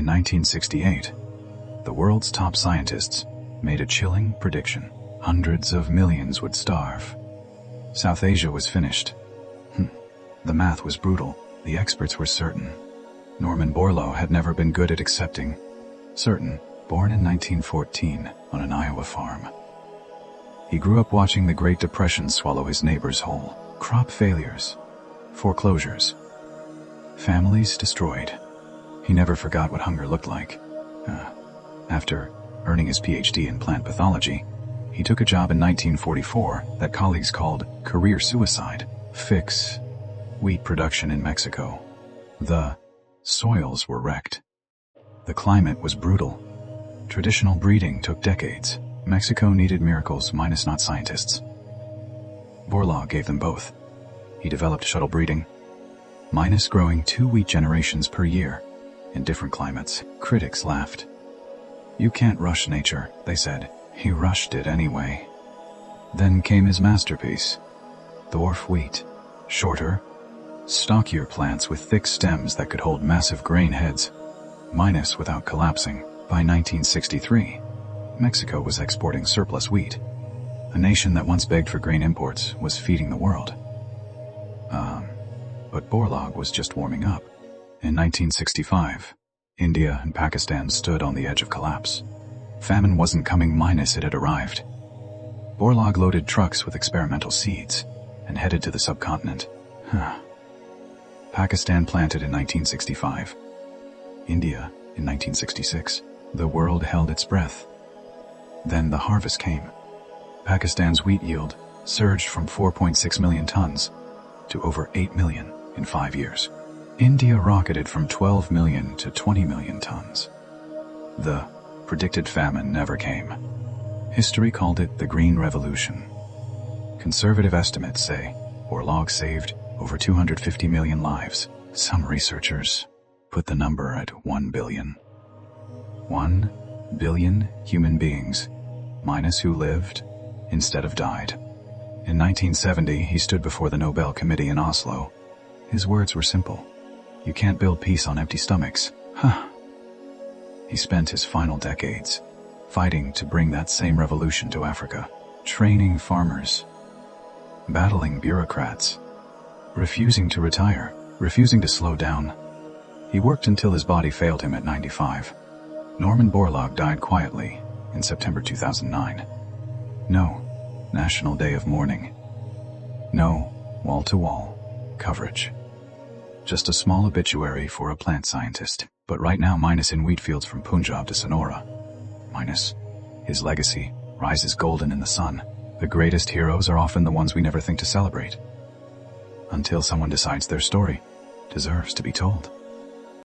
In 1968, the world's top scientists made a chilling prediction. Hundreds of millions would starve. South Asia was finished. The math was brutal. The experts were certain. Norman Borlaug had never been good at accepting. Certain, born in 1914 on an Iowa farm. He grew up watching the Great Depression swallow his neighbors whole. Crop failures, foreclosures, families destroyed. He never forgot what hunger looked like. After earning his PhD in plant pathology, he took a job in 1944 that colleagues called career suicide. Fix wheat production in Mexico. The soils were wrecked. The climate was brutal. Traditional breeding took decades. Mexico needed miracles, minus not scientists. Borlaug gave them both. He developed shuttle breeding, minus growing 2 wheat generations per year in different climates. Critics laughed. You can't rush nature, they said. He rushed it anyway. Then came his masterpiece, dwarf wheat. Shorter, stockier plants with thick stems that could hold massive grain heads, minus without collapsing. By 1963, Mexico was exporting surplus wheat. A nation that once begged for grain imports was feeding the world. But Borlaug was just warming up. In 1965, India and Pakistan stood on the edge of collapse. Famine wasn't coming, minus it had arrived. Borlaug loaded trucks with experimental seeds and headed to the subcontinent. Pakistan planted in 1965. India in 1966. The world held its breath. Then the harvest came. Pakistan's wheat yield surged from 4.6 million tons to over 8 million in 5 years. India rocketed from 12 million to 20 million tons. The predicted famine never came. History called it the Green Revolution. Conservative estimates say Borlaug saved over 250 million lives. Some researchers put the number at 1 billion. 1 billion human beings, minus who lived instead of died. In 1970, he stood before the Nobel Committee in Oslo. His words were simple. You can't build peace on empty stomachs. He spent his final decades fighting to bring that same revolution to Africa, training farmers, battling bureaucrats, refusing to retire, refusing to slow down. He worked until his body failed him at 95. Norman Borlaug died quietly in September 2009. No National Day of Mourning. No wall-to-wall coverage. Just a small obituary for a plant scientist. But right now, minus in wheat fields from Punjab to Sonora. Minus his legacy rises golden in the sun. The greatest heroes are often the ones we never think to celebrate. Until someone decides their story deserves to be told.